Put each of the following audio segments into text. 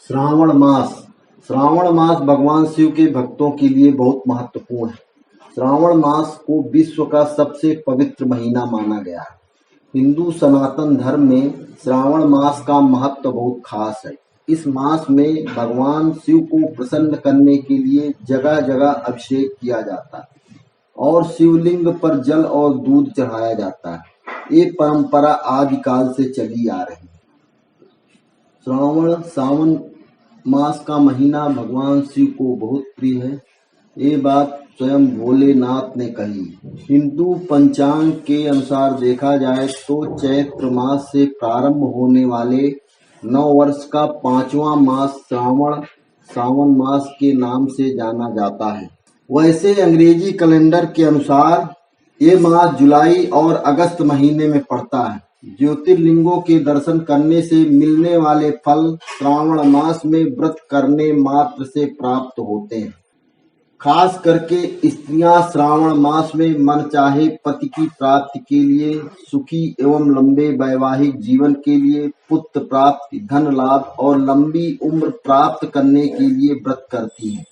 श्रावण मास। श्रावण मास भगवान शिव के भक्तों के लिए बहुत महत्वपूर्ण है। श्रावण मास को विश्व का सबसे पवित्र महीना माना गया है। हिंदू सनातन धर्म में श्रावण मास का महत्व बहुत खास है। इस मास में भगवान शिव को प्रसन्न करने के लिए जगह जगह अभिषेक किया जाता है और शिवलिंग पर जल और दूध चढ़ाया जाता है। ये परंपरा आदिकाल से चली आ रही है। सावन मास का महीना भगवान शिव को बहुत प्रिय है। ये बात स्वयं भोलेनाथ ने कही। हिंदू पंचांग के अनुसार देखा जाए तो चैत्र मास से प्रारंभ होने वाले नव वर्ष का 5वां मास सावन मास के नाम से जाना जाता है। वैसे अंग्रेजी कैलेंडर के अनुसार ये मास जुलाई और अगस्त महीने में पड़ता है। ज्योतिर्लिंगों के दर्शन करने से मिलने वाले फल श्रावण मास में व्रत करने मात्र से प्राप्त होते हैं। खास करके स्त्रियां श्रावण मास में मनचाहे पति की प्राप्ति के लिए, सुखी एवं लंबे वैवाहिक जीवन के लिए, पुत्र प्राप्ति, धन लाभ और लंबी उम्र प्राप्त करने के लिए व्रत करती हैं।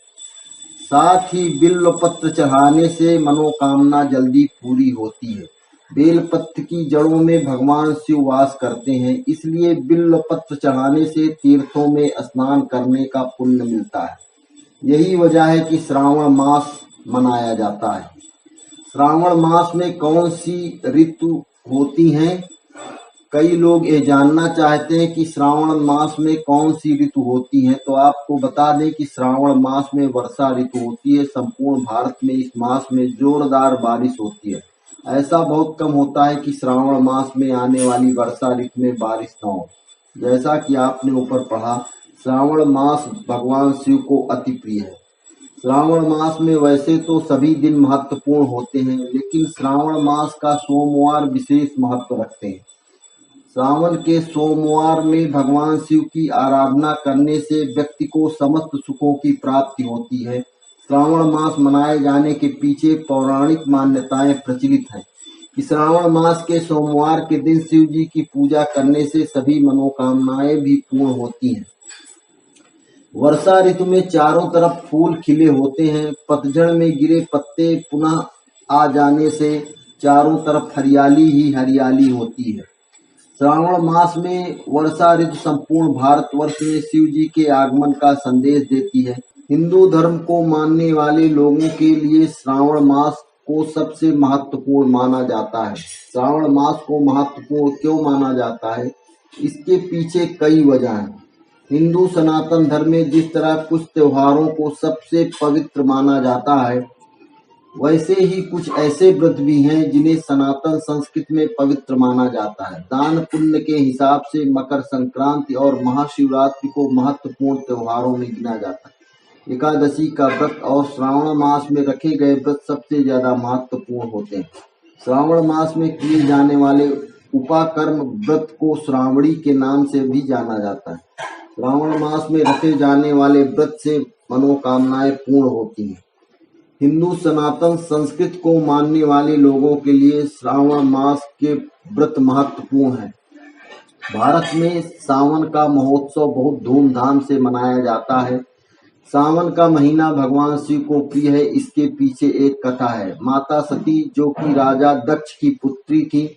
साथ ही बिल्वपत्र चढ़ाने से मनोकामना जल्दी पूरी होती है। बेलपत्र की जड़ों में भगवान शिव वास करते हैं, इसलिए बिल्वपत्र चढ़ाने से तीर्थों में स्नान करने का पुण्य मिलता है। यही वजह है कि श्रावण मास मनाया जाता है। श्रावण मास में कौन सी ऋतु होती हैं? कई लोग ये जानना चाहते हैं कि श्रावण मास में कौन सी ऋतु होती है। तो आपको बता दें कि श्रावण मास में वर्षा ऋतु होती है। संपूर्ण भारत में इस मास में जोरदार बारिश होती है। ऐसा बहुत कम होता है कि श्रावण मास में आने वाली वर्षा ऋतु में बारिश न हो। जैसा कि आपने ऊपर पढ़ा, श्रावण मास भगवान शिव को अति प्रिय है। श्रावण मास में वैसे तो सभी दिन महत्वपूर्ण होते हैं, लेकिन श्रावण मास का सोमवार विशेष महत्व रखते हैं। श्रावण के सोमवार में भगवान शिव की आराधना करने से व्यक्ति को समस्त सुखों की प्राप्ति होती है। श्रावण मास मनाए जाने के पीछे पौराणिक मान्यताएं प्रचलित हैं कि श्रावण मास के सोमवार के दिन शिव जी की पूजा करने से सभी मनोकामनाएं भी पूर्ण होती हैं। वर्षा ऋतु में चारों तरफ फूल खिले होते हैं। पतझड़ में गिरे पत्ते पुनः आ जाने से चारों तरफ हरियाली ही हरियाली होती है। श्रावण मास में वर्षा ऋतु संपूर्ण भारतवर्ष में शिव जी के आगमन का संदेश देती है। हिंदू धर्म को मानने वाले लोगों के लिए श्रावण मास को सबसे महत्वपूर्ण माना जाता है। श्रावण मास को महत्वपूर्ण क्यों माना जाता है? इसके पीछे कई वजह हैं। हिंदू सनातन धर्म में जिस तरह कुछ त्योहारों को सबसे पवित्र माना जाता है, वैसे ही कुछ ऐसे व्रत भी हैं जिन्हें सनातन संस्कृति में पवित्र माना जाता है। दान पुण्य के हिसाब से मकर संक्रांति और महाशिवरात्रि को महत्वपूर्ण त्योहारों में गिना जाता है। एकादशी का व्रत और श्रावण मास में रखे गए व्रत सबसे ज्यादा महत्वपूर्ण होते हैं। श्रावण मास में किए जाने वाले उपाकर्म व्रत को श्रावणी के नाम से भी जाना जाता है। श्रावण मास में रखे जाने वाले व्रत से मनोकामनाएं पूर्ण होती हैं। हिंदू सनातन संस्कृति को मानने वाले लोगों के लिए श्रावण मास के व्रत महत्वपूर्ण है। भारत में सावन का महोत्सव बहुत धूमधाम से मनाया जाता है। सावन का महीना भगवान शिव को प्रिय है। इसके पीछे एक कथा है। माता सती, जो कि राजा दक्ष की पुत्री थी,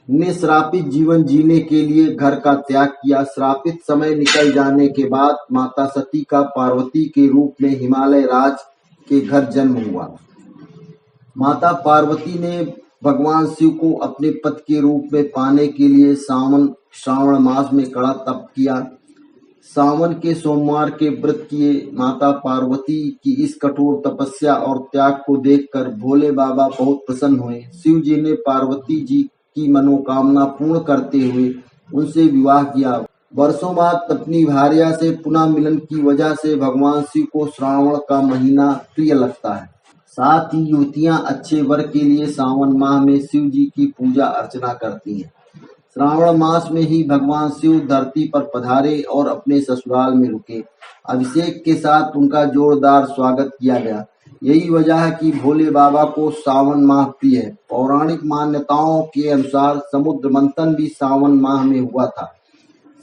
ने श्रापित जीवन जीने के लिए घर का त्याग किया। श्रापित समय निकल जाने के बाद माता सती का पार्वती के रूप में हिमालय राज के घर जन्म हुआ। माता पार्वती ने भगवान शिव को अपने पति के रूप में पाने के लिए श्रावण मास में कड़ा तप किया। सावन के सोमवार के व्रत किए। माता पार्वती की इस कठोर तपस्या और त्याग को देखकर भोले बाबा बहुत प्रसन्न हुए। शिव जी ने पार्वती जी की मनोकामना पूर्ण करते हुए उनसे विवाह किया। वर्षों बाद अपनी भार्या से पुनः मिलन की वजह से भगवान शिव को श्रावण का महीना प्रिय लगता है। साथ ही युवतियां अच्छे वर के लिए सावन माह में शिव जी की पूजा अर्चना करती हैं। श्रावण मास में ही भगवान शिव धरती पर पधारे और अपने ससुराल में रुके। अभिषेक के साथ उनका जोरदार स्वागत किया गया। यही वजह है कि भोले बाबा को सावन माह प्रिय है। पौराणिक मान्यताओं के अनुसार समुद्र मंथन भी सावन माह में हुआ था।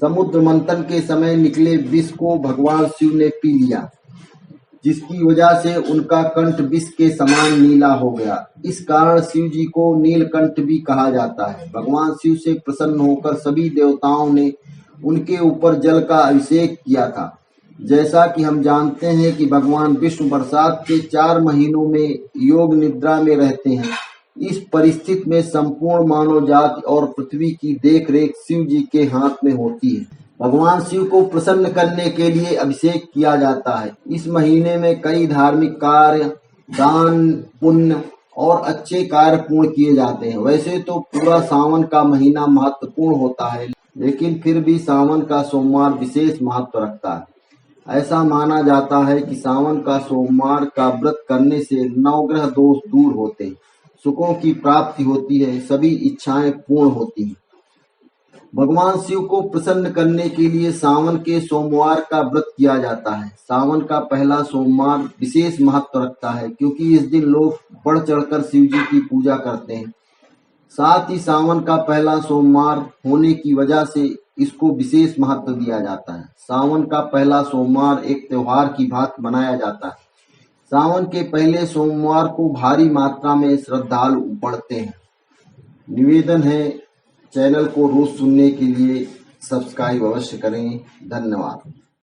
समुद्र मंथन के समय निकले विष को भगवान शिव ने पी लिया, जिसकी वजह से उनका कंठ विष के समान नीला हो गया। इस कारण शिव जी को नीलकंठ भी कहा जाता है। भगवान शिव से प्रसन्न होकर सभी देवताओं ने उनके ऊपर जल का अभिषेक किया था। जैसा कि हम जानते हैं कि भगवान विष्णु बरसात के 4 महीनों में योग निद्रा में रहते हैं। इस परिस्थिति में संपूर्ण मानव जाति और पृथ्वी की देखरेख शिव जी के हाथ में होती है। भगवान शिव को प्रसन्न करने के लिए अभिषेक किया जाता है। इस महीने में कई धार्मिक कार्य, दान, पुण्य और अच्छे कार्य पूर्ण किए जाते हैं। वैसे तो पूरा सावन का महीना महत्वपूर्ण होता है, लेकिन फिर भी सावन का सोमवार विशेष महत्व रखता है। ऐसा माना जाता है कि सावन का सोमवार का व्रत करने से नवग्रह दोष दूर होते हैं, सुखों की प्राप्ति होती है, सभी इच्छाएं पूर्ण होती हैं। भगवान शिव को प्रसन्न करने के लिए सावन के सोमवार का व्रत किया जाता है। सावन का पहला सोमवार विशेष महत्व रखता है, क्योंकि इस दिन लोग बढ़ चढ़कर शिव जी की पूजा करते हैं। साथ ही सावन का पहला सोमवार होने की वजह से इसको विशेष महत्व दिया जाता है। सावन का पहला सोमवार एक त्योहार की भांति मनाया जाता है। सावन के पहले सोमवार को भारी मात्रा में श्रद्धालु पढ़ते हैं। निवेदन है, चैनल को रोज सुनने के लिए सब्सक्राइब अवश्य करें। धन्यवाद।